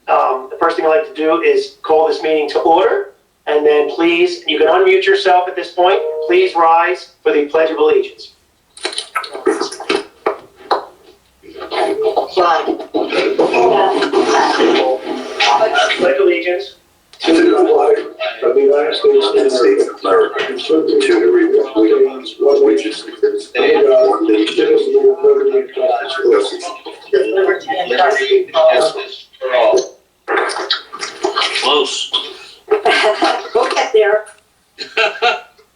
The first thing I'd like to do is call this meeting to order, and then please, you can unmute yourself at this point. Please rise for the Pledge of Allegiance. Flag. Pledge allegiance to the flag of the United States of America, and to the republic which is one nation under liberty and justice for all. Close. We'll get there.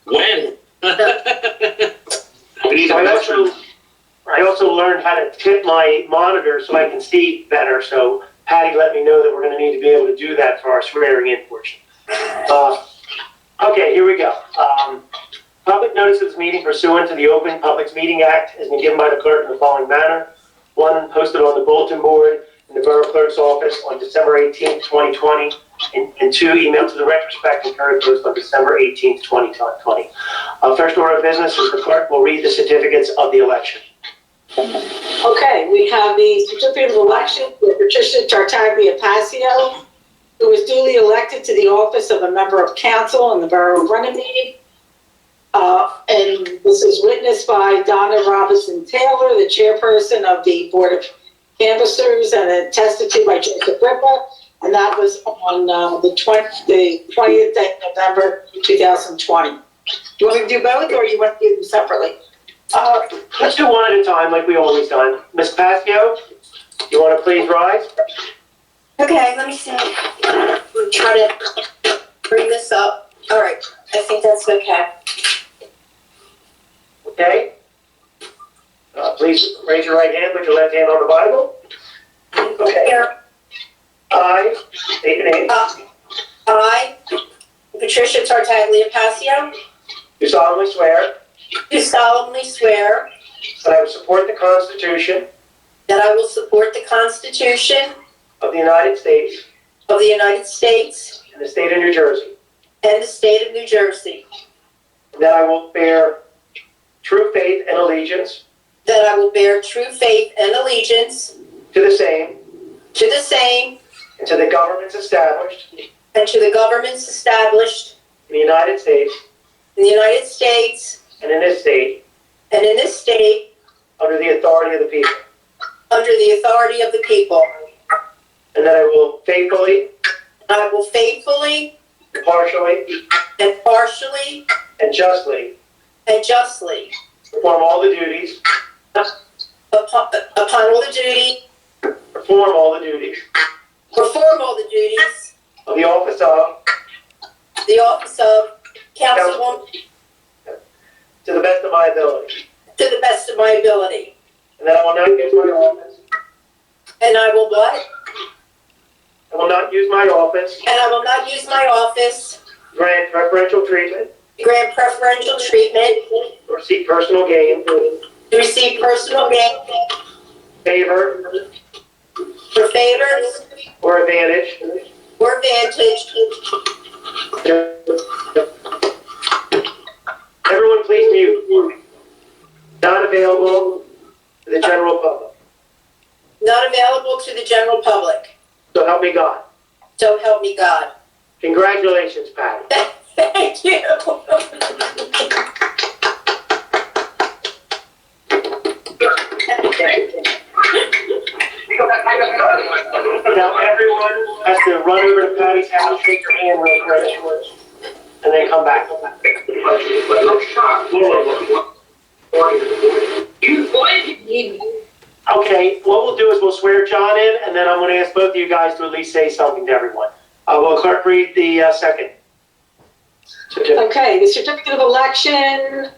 When? We need So a measure. I also learned how to tip my monitor so I can see better. So Patty let me know that we're going to need to be able to do that for our swearing in portion. Okay, here we go. Public notice of this meeting pursuant to the Open Public Meeting Act has been given by the clerk in the following manner. 1, posted on the bulletin board in the Borough Clerk's office on December 18th, 2020, and 2, emailed to the retrospect and current post on December 18th, 2020. First order of business is the clerk will read the certificates of the election. Okay, we have the certificate of election for Patricia Tartaglia-Passio, who was duly elected to the office of a member of council in the Borough of Runnemede. And this is witnessed by Donna Robinson-Taylor, the chairperson of the Board of Canvassers, and attested to by Joseph Rippa, and that was on the 20th day of November 2020. Do you want me to do both, or you want to do them separately? Let's do one at a time like we always done. Ms. Passio, you want to please rise? Okay, let me see. We'll try to bring this up. All right, I think that's okay. Okay. Please raise your right hand, put your left hand on the Bible. Okay. Here, I state your name. I, Patricia Tartaglia-Passio, Do solemnly swear do solemnly swear that I will support the Constitution that I will support the Constitution of the United States of the United States and the state of New Jersey, and the state of New Jersey, and that I will bear true faith and allegiance that I will bear true faith and allegiance to the same and and to the governments established to the governments established in the United States in the United States and in this state and in this state under the authority of the people, under the authority of the people. and that I will faithfully, I will faithfully, impartially, impartially, and justly and justly perform all the duties upon all the duty, perform all the duties perform all the duties of the office of councilwoman to the best of my ability, to the best of my ability. and that I will not use my office. And I will what? I will not use my office And I will not use my office to grant preferential treatment to grant preferential treatment, or seek personal gain, to receive personal gain, favor, for favors or advantage. or advantage. Everyone please mute for me. Not available to the general public. Not available to the general public. So help me God. So help me God. Congratulations, Patty. Thank you. Now everyone has to run over to Patty's house, shake her hand real quick, and then come back. Okay, what we'll do is we'll swear John in, and then I'm going to ask both of you guys to at least say something to everyone. Will clerk read the second certificate? Okay, the certificate of election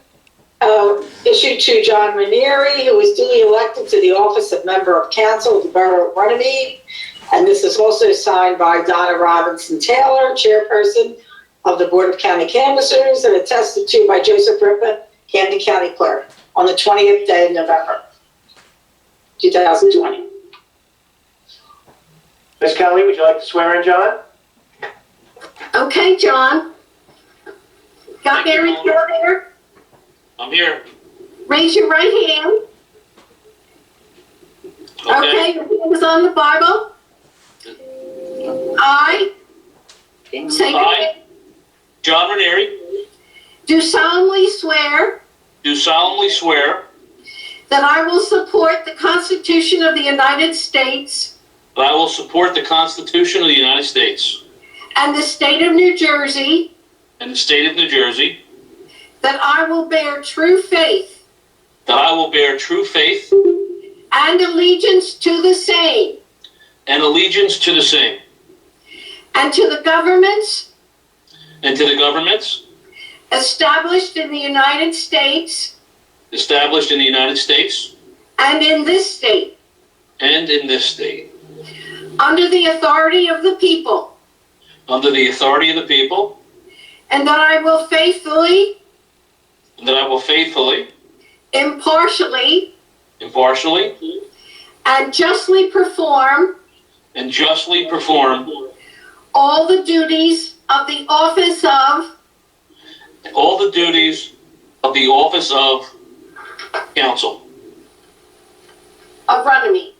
issued to John Ranieri, who was duly elected to the office of member of council of the Borough of Runnemede. And this is also signed by Donna Robinson-Taylor, chairperson of the Board of County Canvassers, and attested to by Joseph Rippa, Camden County Clerk, on the 20th day of November, 2020. Ms. Kelly, would you like to swear in John? Okay, John. Got Mary still there? I'm here. Raise your right hand. Okay, your hand is on the Bible. I, say your I, name, John Ranieri, do solemnly swear do solemnly swear that I will support the Constitution of the United States that I will support the Constitution of the United States and the state of New Jersey, and the state of New Jersey, that I will bear true faith that I will bear true faith and allegiance to the same and allegiance to the same, and to the governments and to the governments established in the United States established in the United States and in this state, and in this state, under the authority of the people, under the authority of the people, and that I will faithfully, and that I will faithfully, impartially, impartially, and justly perform and justly perform all the duties of the office of all the duties of the office of council. Runnemede,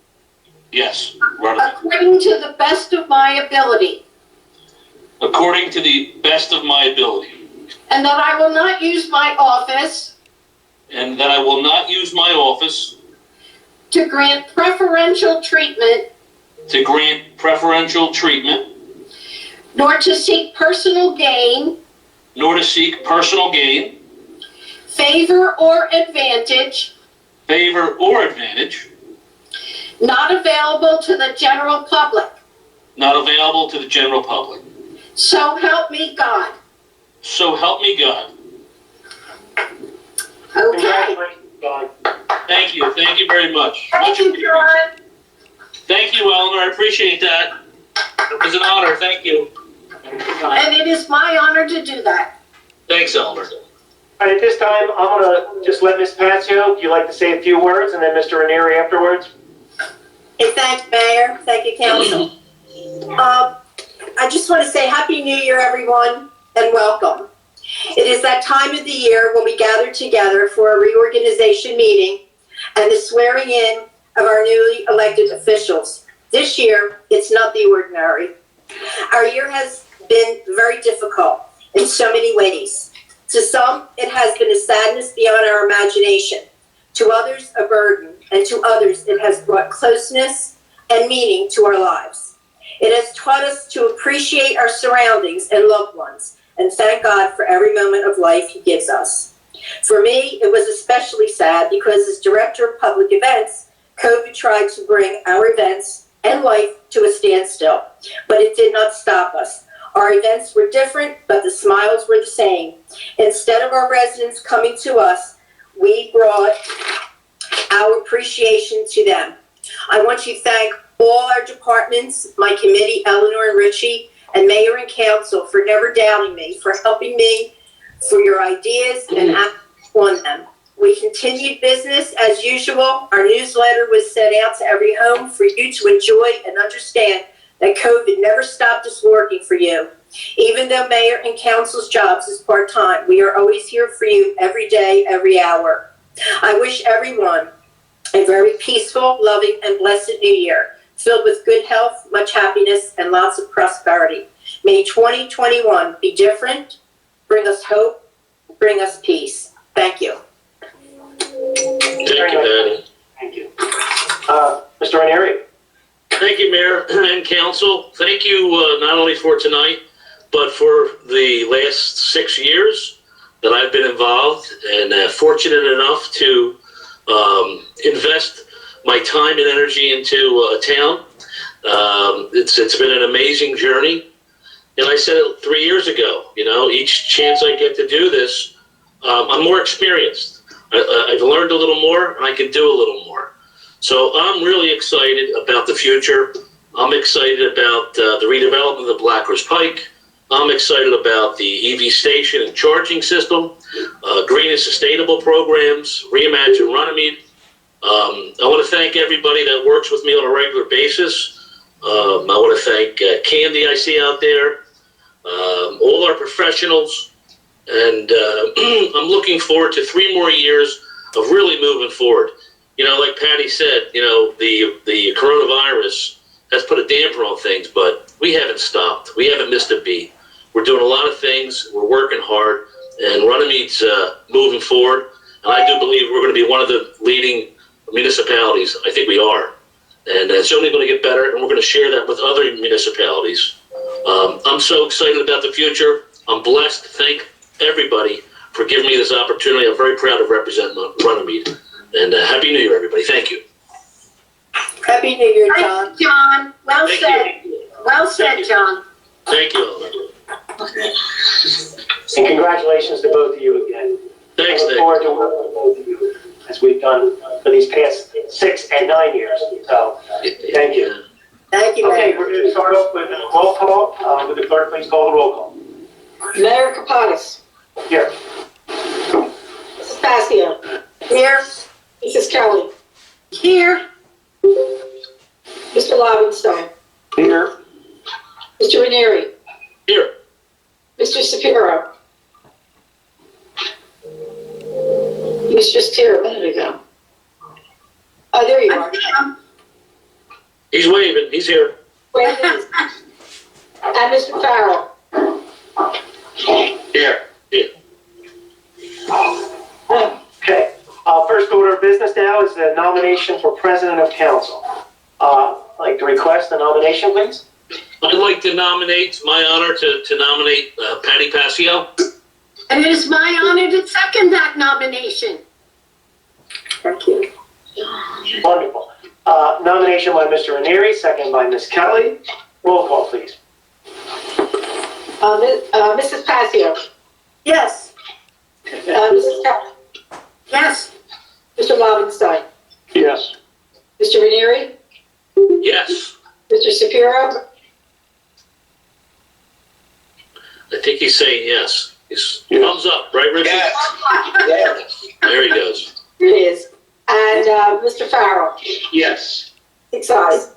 Yes, Runnemede. according to the best of my ability, According to the best of my ability, and that I will not use my office and that I will not use my office to grant preferential treatment, to grant preferential treatment, nor to seek personal gain, nor to seek personal gain, favor, or advantage favor, or advantage not available to the general public. not available to the general public. So help me God. So help me God. Okay. Congratulations, John. Thank you very much. Thank Much you, appreciated. John. Thank you, Eleanor. I appreciate that. It was an honor. Thank you. And it is my honor to do that. Thanks, Eleanor. All right, at this time, I'm gonna just let Ms. Patsio, if you'd like to say a few words, and then Mr. Ranieri afterwards. Hey, thank you, Mayor. Thank you, Council. I just want to say Happy New Year, everyone, and welcome. It is that time of the year when we gather together for a reorganization meeting and the swearing in of our newly elected officials. This year, it's not the ordinary. Our year has been very difficult in so many ways. To some, it has been a sadness beyond our imagination. To others, a burden. And to others, it has brought closeness and meaning to our lives. It has taught us to appreciate our surroundings and loved ones and thank God for every moment of life He gives us. For me, it was especially sad because as Director of Public Events, COVID tried to bring our events and life to a standstill, but it did not stop us. Our events were different, but the smiles were the same. Instead of our residents coming to us, we brought our appreciation to them. I want to thank all our departments, my committee, Eleanor and Richie, and Mayor and Council for never doubting me, for helping me, for your ideas and acting on them. We continued business as usual. Our newsletter was sent out to every home for you to enjoy and understand that COVID never stopped us working for you. Even though Mayor and Council's jobs is part-time, we are always here for you every day, every hour. I wish everyone a very peaceful, loving, and blessed new year, filled with good health, much happiness, and lots of prosperity. May 2021 be different, bring us hope, bring us peace. Thank you. Thank you, Patty. Thank you. Mr. Ranieri? Thank you, Mayor and Council. Thank you not only for tonight, but for the last 6 years that I've been involved and fortunate enough to invest my time and energy into a town. It's been an amazing journey. And I said it 3 years ago, you know, each chance I get to do this, I'm more experienced. I've learned a little more and I can do a little more. So I'm really excited about the future. I'm excited about the redevelopment of the Blackers Pike. I'm excited about the EV station and charging system, green and sustainable programs, Reimagine Runnemede. I want to thank everybody that works with me on a regular basis. I want to thank Candy I see out there, all our professionals, and I'm looking forward to 3 more years of really moving forward. You know, like Patty said, you know, the coronavirus has put a damper on things, but we haven't stopped. We haven't missed a beat. We're doing a lot of things. We're working hard, and Runnemede's moving forward. And I do believe we're going to be one of the leading municipalities. I think we are. And it's only going to get better, and we're going to share that with other municipalities. I'm so excited about the future. I'm blessed. Thank everybody for giving me this opportunity. I'm very proud to represent Runnemede. And Happy New Year, everybody. Thank you. Happy New Year, John. Thank you, John. Well Thank said. Well said, John. Thank you. And congratulations to both of you again. Thanks, I look Nick. forward to working with both of you as we've done for these past 6 and 9 years. So, thank you. Thank you, Okay, Mayor. we're going to start off with a roll call. Would the clerk please call the roll call? Mayor Kapadas. Here. Mrs. Passio. Here, Mrs. Kelly. Here. Mr. Lobenstein. Here. Mr. Ranieri. Here. Mr. Shapiro. He was just here a minute ago. Oh, there you are. He's waving. He's here. Where it is. And Mr. Farrell. Here. Here. Okay. First order of business now is the nomination for president of council. I'd like to request a nomination, please. I'd like to nominate, it's my honor to nominate Patty Passio. And it is my honor to second that nomination. thank you. Wonderful. Nomination by Mr. Ranieri, second by Ms. Kelly. Roll call, please. Mrs. Passio. Yes, Mrs. Kelly. Yes. Mr. Lobenstein. Yes. Mr. Ranieri. Yes. Mr. Shapiro. I think he's saying yes. He's thumbs up, right, Richard? Yes. There he goes. Here it is. And Mr. Farrell. Yes. 6 ayes.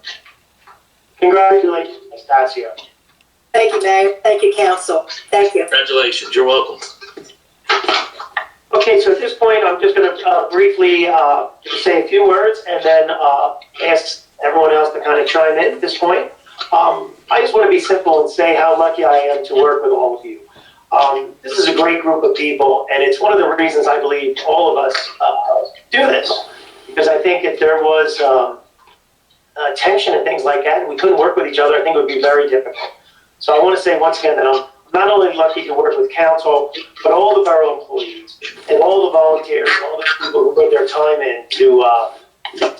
Congratulations, Ms. Passio. thank you, Mayor. Thank you, council. Thank you. Congratulations. You're welcome. Okay, so at this point, I'm just going to briefly say a few words and then ask everyone else to kind of chime in at this point. I just want to be simple and say how lucky I am to work with all of you. This is a great group of people, and it's one of the reasons I believe all of us do this. Because I think if there was tension and things like that, and we couldn't work with each other, I think it would be very difficult. So I want to say once again that I'm not only lucky to work with council, but all the borough employees and all the volunteers, all the people who put their time in to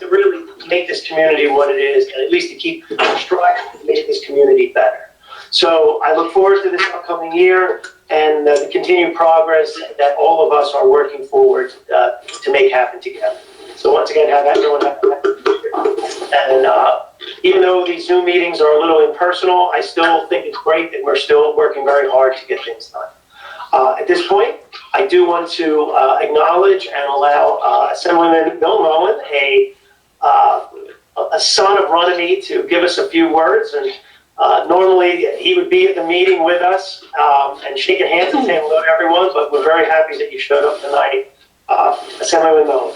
really make this community what it is, and at least to keep striving to make this community better. So I look forward to this upcoming year and the continued progress that all of us are working forward to make happen together. So once again, have everyone have a happy New Year. And even though these Zoom meetings are a little impersonal, I still think it's great that we're still working very hard to get things done. At this point, I do want to acknowledge and allow Assemblyman Bill Moen, a son of Runnemede, to give us a few words. And normally he would be at the meeting with us and shaking hands and saying hello to everyone, but we're very happy that you showed up tonight. Assemblyman Moen.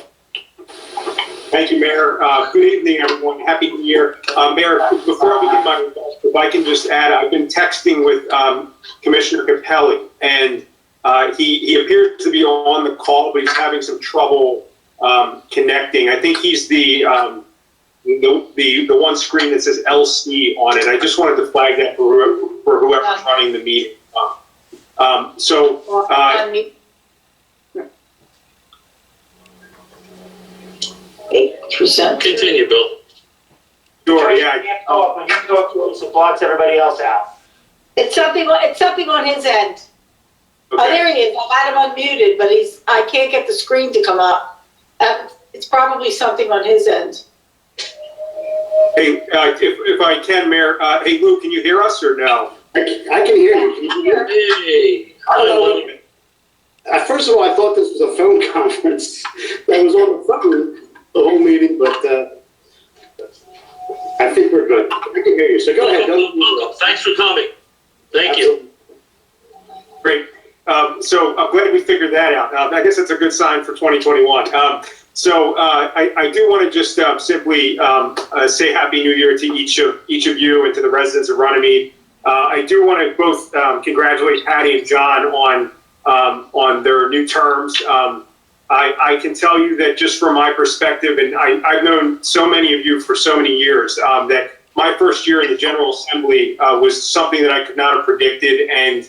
Thank you, Mayor. Good evening, everyone. Happy New Year. Mayor, before I begin my remarks, if I can just add, I've been texting with Commissioner Capelli, and he appears to be on the call, but he's having some trouble connecting. I think he's the one screen that says LC on it. I just wanted to flag that for whoever's running the meeting. Continue, Bill. Sure, When yeah. you talk to us, it blocks everybody else out. It's something on his end. Oh, Okay. there he is. I had him unmuted, but I can't get the screen to come up. It's probably something on his end. Hey, if I can, Mayor, hey, Lou, can you hear us or no? I can hear you. Can you hear me? Hey. I don't know. First of all, I thought this was a phone conference that was on the phone the whole meeting, but I think we're good. I can hear you. So go ahead. Welcome. Thanks for coming. Thank you. Great. So I'm glad we figured that out. I guess that's a good sign for 2021. So I do want to just simply say Happy New Year to each of you and to the residents of Runnemede. I do want to both congratulate Patty and John on their new terms. I can tell you that just from my perspective, and I've known so many of you for so many years, that my first year in the General Assembly was something that I could not have predicted, and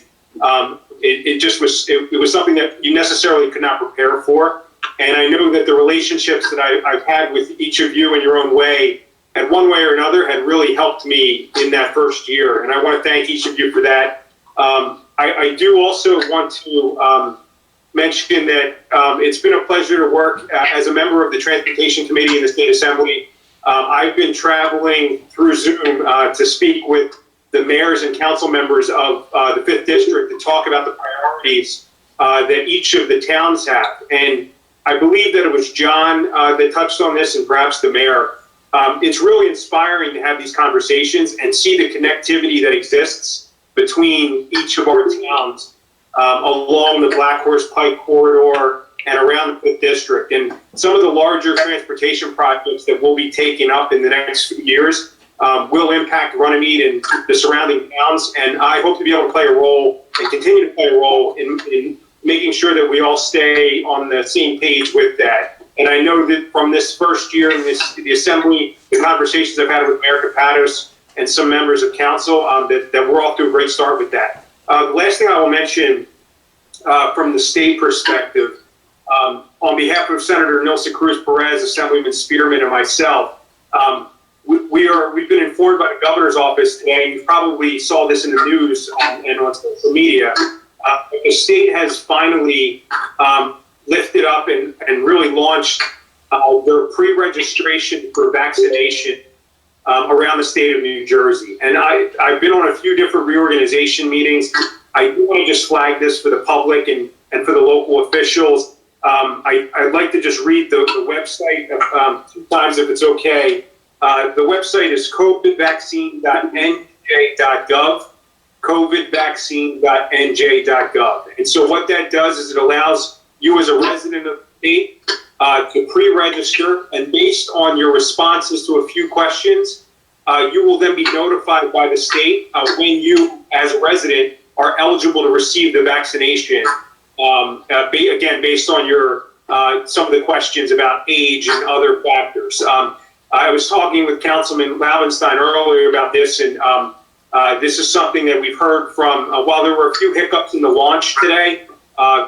it was something that you necessarily could not prepare for. And I know that the relationships that I've had with each of you in your own way, and one way or another, had really helped me in that first year. And I want to thank each of you for that. I do also want to mention that it's been a pleasure to work as a member of the Transportation Committee in the State Assembly. I've been traveling through Zoom to speak with the mayors and council members of the 5th District to talk about the priorities that each of the towns have. And I believe that it was John that touched on this, and perhaps the mayor. It's really inspiring to have these conversations and see the connectivity that exists between each of our towns along the Black Horse Pike corridor and around the 5th District. And some of the larger transportation projects that will be taken up in the next few years will impact Runnemede and the surrounding towns. And I hope to be able to play a role and continue to play a role in making sure that we all stay on the same page with that. And I know that from this first year in the Assembly, the conversations I've had with Mayor Kapatos and some members of council, that we're off to a great start with that. The last thing I will mention from the state perspective, on behalf of Senator Nilsa Cruz Perez, Assemblyman Spearman, and myself, we've been informed by the governor's office today. You probably saw this in the news and on social media. The state has finally lifted up and really launched their pre-registration for vaccination around the state of New Jersey. And I've been on a few different reorganization meetings. I do want to just flag this for the public and for the local officials. I'd like to just read the website 2 times if it's okay. The website is covidvaccine.nj.gov, covidvaccine.nj.gov. And so what that does is it allows you as a resident of the state to pre-register, and based on your responses to a few questions, you will then be notified by the state when you, as a resident, are eligible to receive the vaccination. Again, based on your some of the questions about age and other factors. I was talking with Councilman Laubenstein earlier about this, and this is something that we've heard from, while there were a few hiccups in the launch today,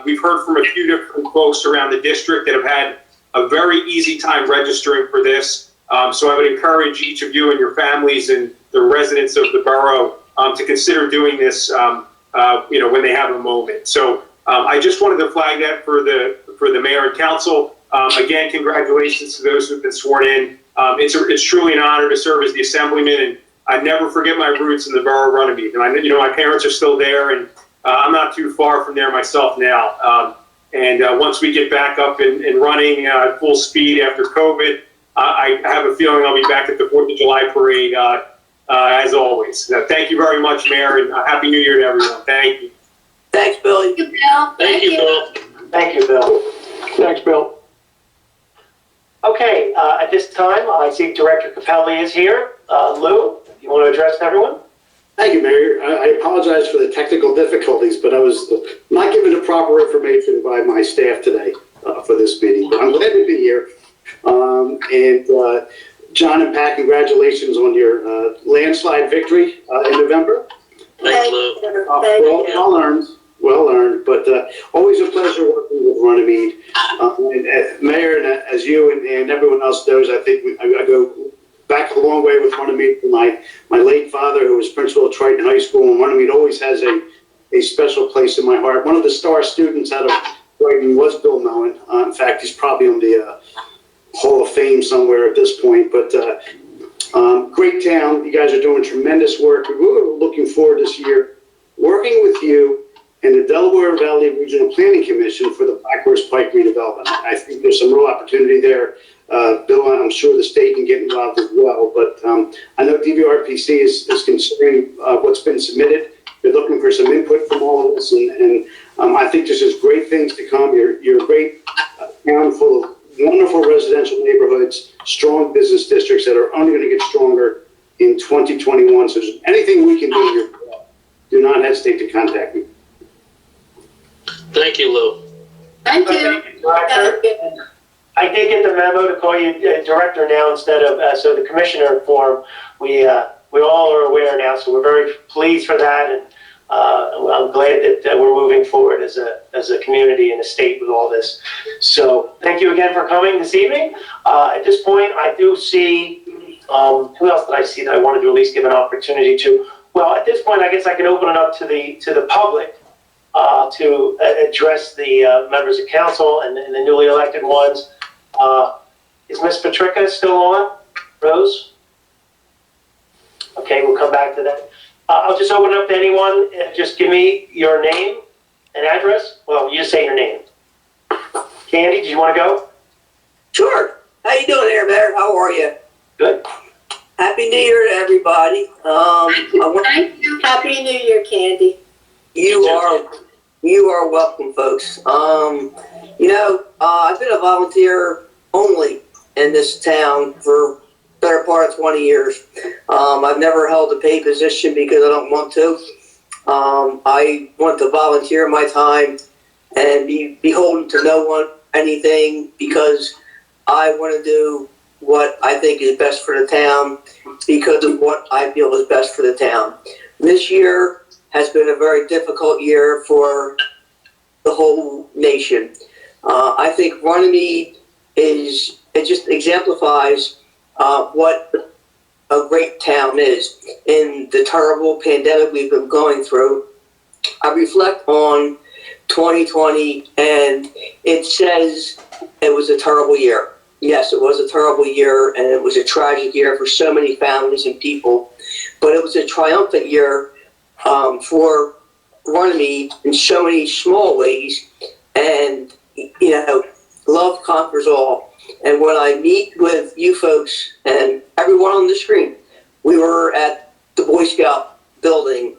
we've heard from a few different folks around the district that have had a very easy time registering for this. So I would encourage each of you and your families and the residents of the borough to consider doing this, when they have a moment. So I just wanted to flag that for the mayor and council. Again, congratulations to those who've been sworn in. It's truly an honor to serve as the assemblyman, and I never forget my roots in the borough of Runnemede. And my parents are still there, and I'm not too far from there myself now. And once we get back up and running full speed after COVID, I have a feeling I'll be back at the 4th of July parade as always. Thank you very much, Mayor, and Happy New Year to everyone. Thank you. Thanks, Billy. Thank you, Bill. Thank you, Bill. Thank you, Bill. Thanks, Bill. Okay, at this time, I see Director Capelli is here. Lou, you want to address everyone? Thank you, Mayor. I apologize for the technical difficulties, but I was not given the proper information by my staff today for this meeting. But I'm glad to be here. John and Pat, congratulations on your landslide victory in November. Thanks, Lou. Well earned, but always a pleasure working with Runnemede. Mayor, and as you and everyone else knows, I think I go back a long way with Runnemede from my late father, who was principal at Triton High School, and Runnemede always has a special place in my heart. One of the star students out of Triton was Bill Mellon. In fact, he's probably on the Hall of Fame somewhere at this point, but great town. You guys are doing tremendous work. We're looking forward this year working with you and the Delaware Valley Regional Planning Commission for the Black Horse Pike redevelopment. I think there's some real opportunity there. Bill, I'm sure the state can get involved as well, but I know DVRPC is considering what's been submitted. They're looking for some input from all of us, and I think there's just great things to come. You're a great town full of wonderful residential neighborhoods, strong business districts that are only going to get stronger in 2021. So if there's anything we can do here, do not hesitate to contact me. Thank you, Lou. Thank you. Director. I did get the memo to call you director now instead of, so the commissioner form, we all are aware now, so we're very pleased for that, and I'm glad that we're moving forward as a community and a state with all this. So thank you again for coming this evening. At this point, I do see, who else did I see that I wanted to at least give an opportunity to? Well, at this point, I guess I can open it up to the public to address the members of council and the newly elected ones. Is Miss Patrica still on? Rose? Okay, we'll come back to that. I'll just open it up to anyone. Just give me your name and address. Well, you just say your name. Candy, do you want to go? Sure. How you doing there, Mayor? How are you? Good. Happy New Year to everybody. Thank you. Happy New Year, Candy. You are welcome, folks. I've been a volunteer only in this town for better part of 20 years. I've never held a paid position because I don't want to. I want to volunteer my time and be beholden to no one, anything, because I want to do what I think is best for the town because of what I feel is best for the town. This year has been a very difficult year for the whole nation. I think Runnemede it just exemplifies what a great town is. In the terrible pandemic we've been going through, I reflect on 2020 and it says it was a terrible year. Yes, it was a terrible year and it was a tragic year for so many families and people, but it was a triumphant year for Runnemede in so many small ways, and love conquers all. And when I meet with you folks and everyone on the screen, we were at the Boy Scout building.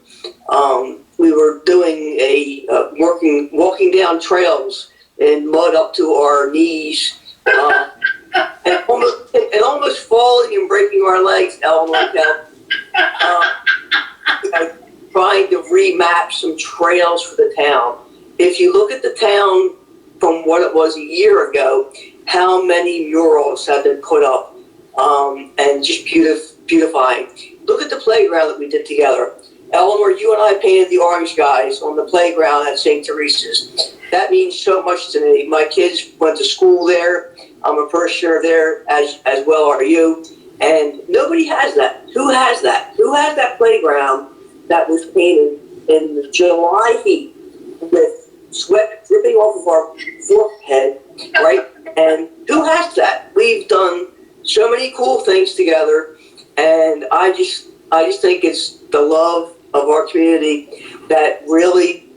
We were doing walking down trails in mud up to our knees, and almost falling and breaking our legs, Eleanor kept trying to remap some trails for the town. If you look at the town from what it was a year ago, how many murals have been put up, and just beautifying. Look at the playground that we did together. Eleanor, you and I painted the orange guys on the playground at St. Teresa's. That means so much to me. My kids went to school there. I'm a parishioner there, as well are you. And nobody has that. Who has that? Who has that playground that was painted in the July heat with sweat dripping off of our forehead, right? And who has that? We've done so many cool things together, and I just think it's the love of our community that really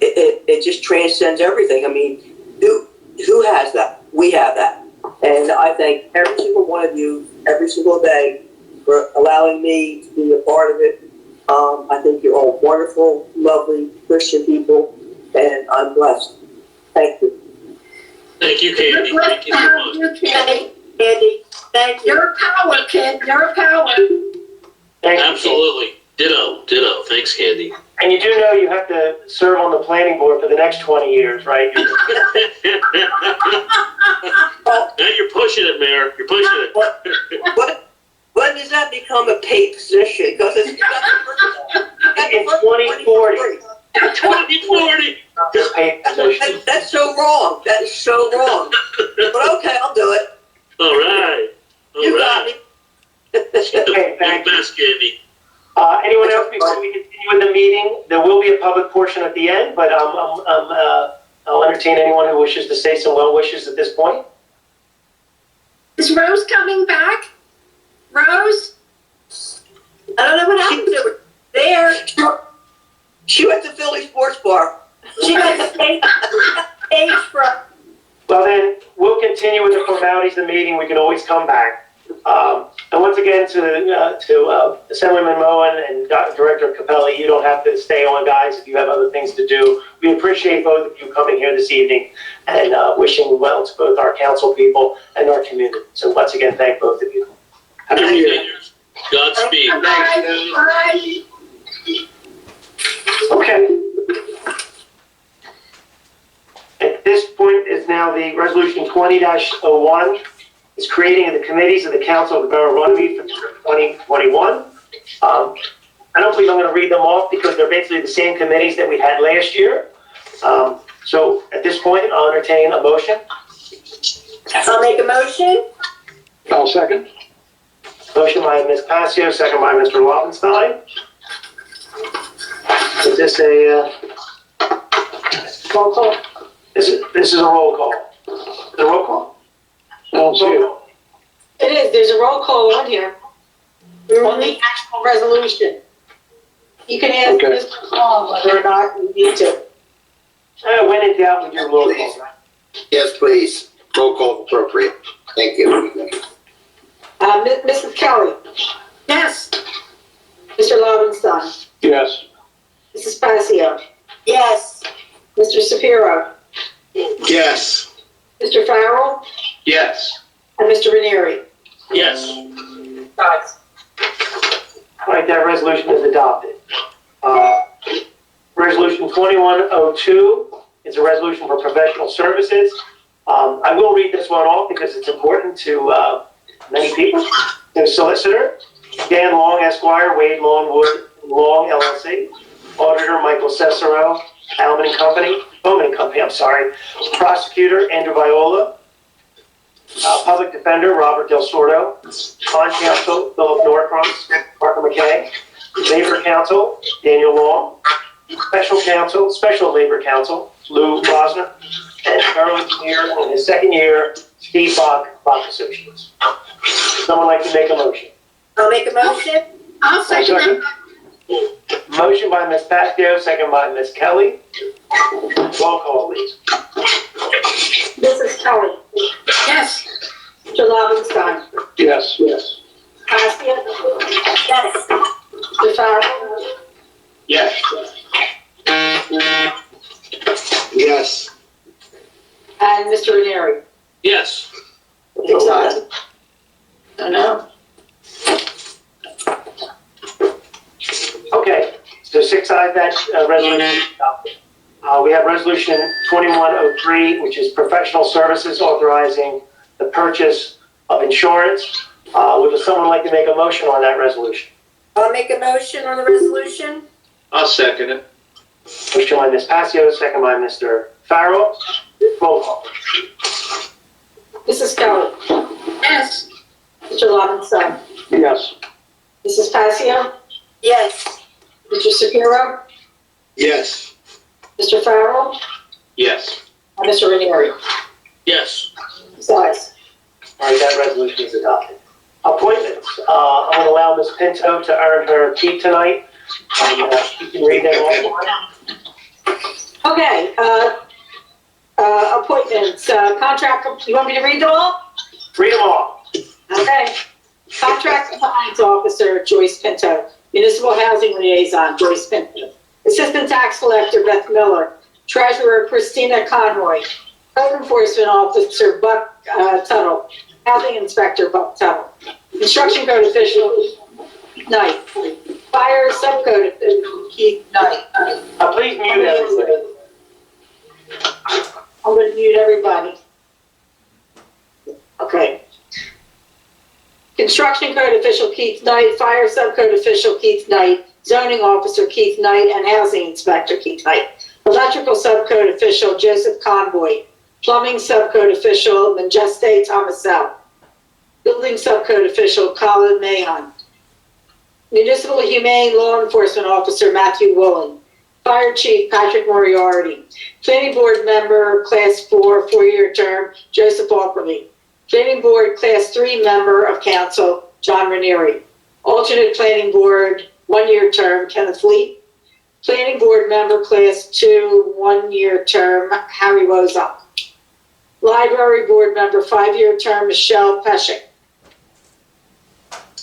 it just transcends everything. I mean, who has that? We have that, and I thank every single one of you every single day for allowing me to be a part of it. I think you're all wonderful, lovely Christian people, and I'm blessed. Thank you. Thank you, Candy. Thank you so much. Candy, thank you. Your power, kid. Your power. Thank you. Absolutely. Ditto. Thanks, Candy. And you do know you have to serve on the planning board for the next 20 years, right? Now you're pushing it, Mayor. You're pushing it. When does that become a paid position? Because it's In 2040. 2040. This paid position. That's so wrong. That is so wrong. But okay, I'll do it. All right. You got me. Okay, thank you. Best, Candy. Anyone else before we continue with the meeting? There will be a public portion at the end, but I'll entertain anyone who wishes to say some well wishes at this point. Is Rose coming back? Rose? I don't know what happened to her. There. She went to Philly Sports Bar. She got the stage front. Well then, we'll continue with the formalities of the meeting. We can always come back. And once again, to Assemblyman Moen and Director Capelli, you don't have to stay on, guys, if you have other things to do. We appreciate both of you coming here this evening and wishing well to both our council people and our community. So once again, thank both of you. Happy New Year. Godspeed. Bye. Okay. At this point is now the resolution 20-01. Is creating the committees of the Council of the Borough of Runnemede for 2021. I don't believe I'm going to read them off because they're basically the same committees that we had last year. So at this point, I'll entertain a motion. I'll make a motion. I'll second. Motion by Ms. Passio, second by Mr. Lobenstein. Is this a roll call? This is a roll call. Is it a roll call? I don't see it. It is, there's a roll call on here, on the actual resolution. You can ask Okay. Mr. Long whether or not you need to. When in doubt, we do roll call. Yes, please. Roll call appropriate. Thank you. Mrs. Kelly, Yes. Mr. Lobenstein, Yes. Mrs. Passio, Yes. Mr. Shapiro, Yes. Mr. Farrell, Yes. and Mr. Ranieri. Yes. Guys. All right, that resolution is adopted. Resolution 2102 is a resolution for professional services. I will read this one off because it's important to many people. The solicitor, Dan Long Esquire, Wade Longwood Long LLC. Auditor, Michael Cicero, Bowman and Company, I'm sorry. Prosecutor, Andrew Viola. Public Defender, Robert Del Sordo. Bond Counsel, Philip Norcross, Parker McKay. Labor Counsel, Daniel Long. Special Labor Counsel, Lou Rosner. And Borough Engineer in his second year, Steve Bach Associates. Someone like to make a motion? I'll make a motion. I'll second that. Motion by Ms. Pasco, second by Ms. Kelly. Roll call, please. Mrs. Kelly, Yes. Mr. Lobenstein, Yes. Yes. Passio, Yes. Mr. Farrell, Yes. Yes. and Mr. Ranieri. Yes. Six ayes. I know. Okay, so 6 ayes, that resolution is adopted. We have resolution 2103, which is professional services authorizing the purchase of insurance. Would someone like to make a motion on that resolution? I'll make a motion on the resolution. I'll second it. Motion by Ms. Passio, second by Mr. Farrell. Roll call. Mrs. Kelly, Yes. Mr. Lobenstein, Yes. Mrs. Passio, Yes. Mr. Shapiro, Yes. Mr. Farrell, Yes. and Mr. Ranieri. Yes. Six ayes. All right, that resolution is adopted. Appointments. I'm going to allow Ms. Pinto to earn her keep tonight. You can read them all. Okay, appointments, contract, you want me to read them all? Read them all. Okay. Contract Compliance Officer, Joyce Pinto. Municipal Housing Liaison, Joyce Pinto. Assistant Tax Collector, Beth Miller. Treasurer, Christina Conroy. Code Enforcement Officer, Buck Tuttle. Housing Inspector, Buck Tuttle. Construction Code Official, Knight. Fire Subcode Official, Keith Knight. Please mute everybody. I'm going to mute everybody. Okay. Construction Code Official Keith Knight, Fire Subcode Official Keith Knight, Zoning Officer Keith Knight, and Housing Inspector Keith Knight. Electrical Subcode Official Joseph Convoy. Plumbing Subcode Official Majeste Tomasel. Building Subcode Official Colin Mahon. Municipal Humane Law Enforcement Officer Matthew Woolen. Fire Chief Patrick Moriarty. Planning Board Member Class 4, 4-year term Joseph Aukerly. Planning Board Class 3 Member of Council John Ranieri. Alternate Planning Board 1-year term Kenneth Lee. Planning Board Member Class 2 1-year term Harry Wozak. Library Board Member 5-year term Michelle Peshek.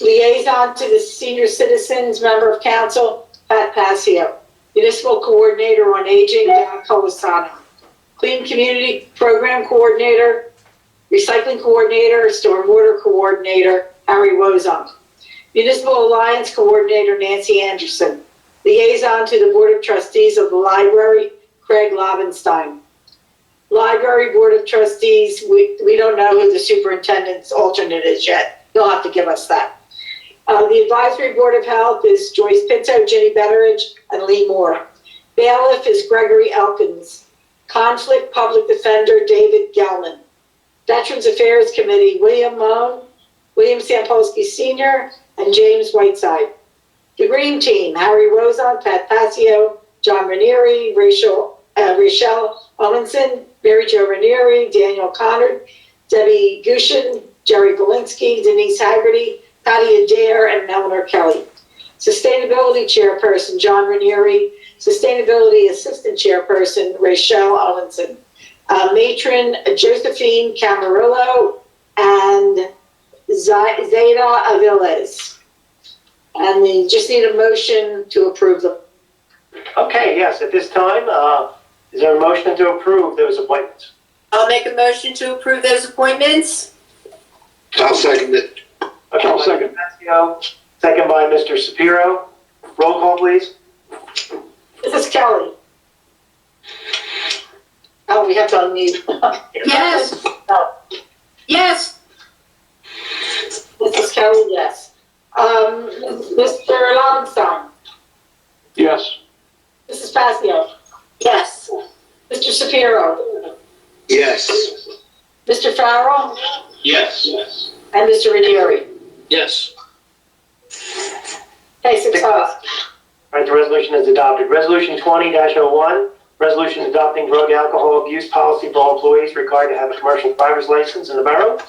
Liaison to the Senior Citizens Member of Council, Pat Passio. Municipal Coordinator on Aging, Don Colasano. Clean Community Program Coordinator, Recycling Coordinator, Stormwater Coordinator, Harry Wozunk. Municipal Alliance Coordinator, Nancy Anderson. Liaison to the Board of Trustees of the Library, Craig Lobenstein. Library Board of Trustees, we don't know who the superintendent's alternate is yet. You'll have to give us that. The Advisory Board of Health is Joyce Pinto, Ginny Betteridge, and Lee Moore. Bailiff is Gregory Elkins. Conflict Public Defender, David Gelman. Veterans Affairs Committee, William Moan, William Sampolsky Sr., and James Whiteside. The Green Team, Harry Rosen, Pat Passio, John Ranieri, Rachel Owenson, Mary Jo Ranieri, Daniel Connard, Debbie Gushin, Jerry Galinsky, Denise Haggerty, Patty Adair, and Eleanor Kelly. Sustainability Chairperson, John Ranieri. Sustainability Assistant Chairperson, Rachel Owenson. Matron, Josephine Camarillo, and Zeta Aviles. And we just need a motion to approve them. Okay, yes, at this time, is there a motion to approve those appointments? I'll make a motion to approve those appointments. I'll second it. Okay, I'll second. Mr. Second by Mr. Shapiro. Roll call, please. Mrs. Kelly. Oh, we have to unmute. Yes. No. Yes. Mrs. Kelly, yes. Mr. Lobenstein. Yes. Mrs. Passio. Yes. Mr. Shapiro. Yes. Mr. Farrell. Yes. And Mr. Ranieri. Yes. Okay, 6 ayes. All right, the resolution is adopted. Resolution 20-01, resolution adopting drug alcohol abuse policy for all employees required to have a commercial driver's license in the borough.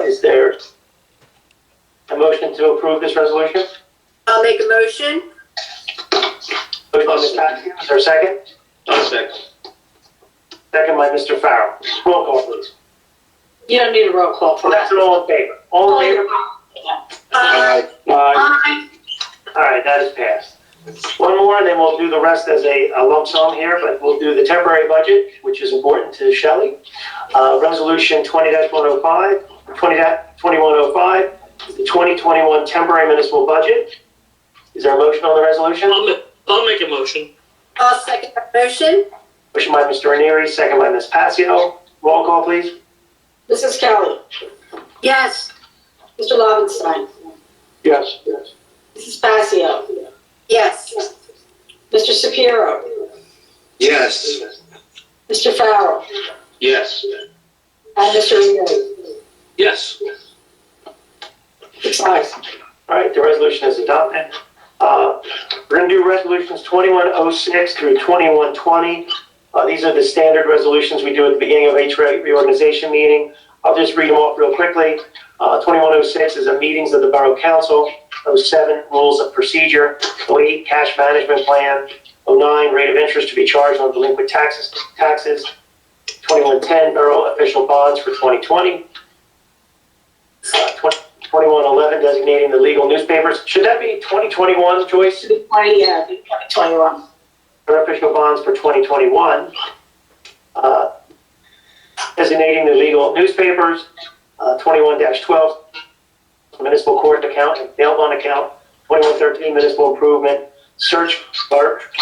Is there a motion to approve this resolution? I'll make a motion. Motion by Ms. Patsy, is there a second? I'll second. Second by Mr. Farrell. Roll call, please. You don't need a roll call for Well, that. that's an all in favor. All in favor? Aye. Aye. All right, that is passed. One more, and then we'll do the rest as a lump sum here, but we'll do the temporary budget, which is important to Shelley. Resolution 20-105, 20-2105, the 2021 temporary municipal budget. Is there a motion on the resolution? I'll make a motion. I'll second that motion. Motion by Mr. Ranieri, second by Ms. Passio. Roll call, please. Mrs. Kelly. Yes. Mr. Lobenstein. Yes. Mrs. Passio. Yes. Mr. Shapiro. Yes. Mr. Farrell. Yes. And Mr. Ranieri. Yes. 6 ayes. All right, the resolution is adopted. We're going to do resolutions 2106 through 2120. These are the standard resolutions we do at the beginning of each reorganization meeting. I'll just read them off real quickly. 2106 is the meetings of the Borough Council. 07, rules of procedure. 08, cash management plan. 09, rate of interest to be charged on delinquent taxes. 2110, borough official bonds for 2020. 2111, designating the legal newspapers. Should that be 2021, Joyce? 2021. Borough official bonds for 2021. Designating the legal newspapers. 21-12, municipal court account and bail bond account. 2113, municipal improvement search clerk.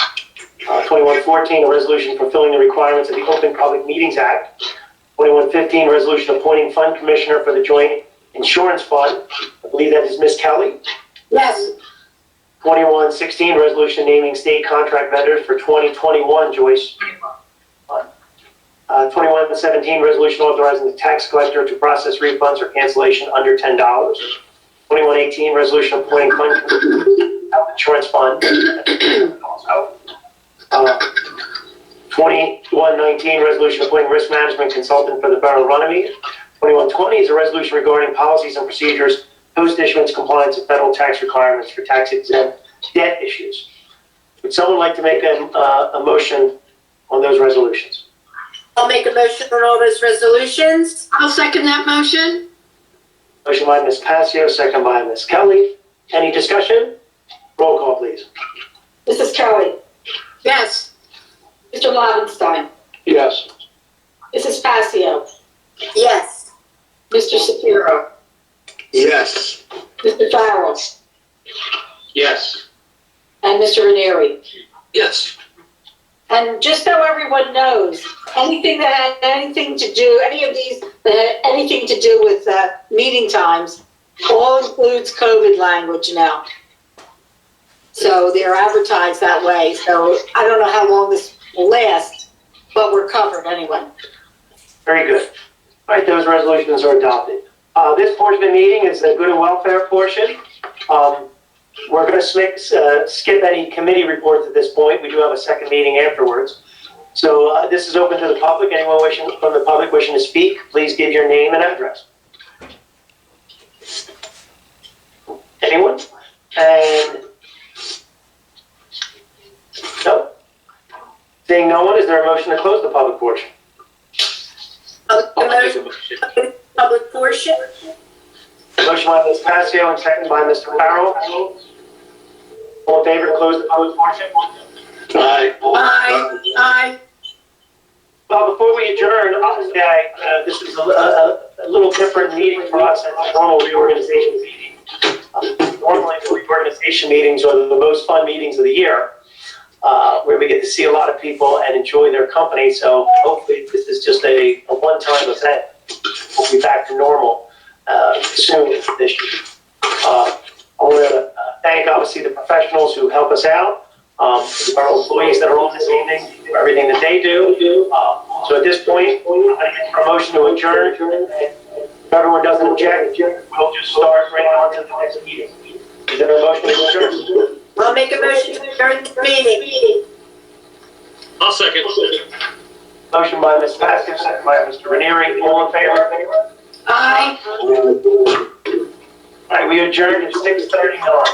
2114, a resolution fulfilling the requirements of the Open Public Meetings Act. 2115, resolution appointing fund commissioner for the joint insurance fund. I believe that is Ms. Kelly. Yes. 2116, resolution naming state contract vendors for 2021, Joyce. 2117, resolution authorizing the tax collector to process refunds or cancellation under $10. 2118, resolution appointing fund health insurance fund. Also. 2119, resolution appointing risk management consultant for the Borough Runnemede. 2120 is a resolution regarding policies and procedures post-issuance compliance with federal tax requirements for tax-exempt debt issues. Would someone like to make a motion on those resolutions? I'll make a motion on all those resolutions. I'll second that motion. Motion by Ms. Passio, second by Ms. Kelly. Any discussion? Roll call, please. Mrs. Kelly, Yes. Mr. Lobenstein, Yes. Mrs. Passio, Yes. Mr. Shapiro, Yes. Mr. Farrell, Yes. and Mr. Ranieri. Yes. And just so everyone knows, anything that had anything to do, any of these that had anything to do with meeting times, all includes COVID language now. So they're advertised that way. So I don't know how long this will last, but we're covered anyway. Very good. All right, those resolutions are adopted. This portion of the meeting is the good and welfare portion. We're going to skip any committee reports at this point. We do have a second meeting afterwards. So this is open to the public. Anyone from the public wishing to speak, please give your name and address. Anyone? And no? Seeing no one, is there a motion to close the public portion? Public portion? Motion by Ms. Passio and second by Mr. Farrell. All in favor to close the public portion? Aye. Aye. Well, before we adjourn, obviously, this is a little different meeting for us than a normal reorganization meeting. Normally, the reorganization meetings are the most fun meetings of the year, where we get to see a lot of people and enjoy their company. So hopefully, this is just a one-time event. We'll be back to normal soon this year. I want to thank, obviously, the professionals who help us out, our employees that are on this evening, for everything that they do. So at this point, I get a motion to adjourn. If everyone doesn't object, we'll just start right on to the next meeting. Is there a motion to adjourn? I'll make a motion to adjourn the meeting. I'll second. Motion by Ms. Pascal, second by Mr. Ranieri. All in favor? Aye. All right, we adjourned at 6:39.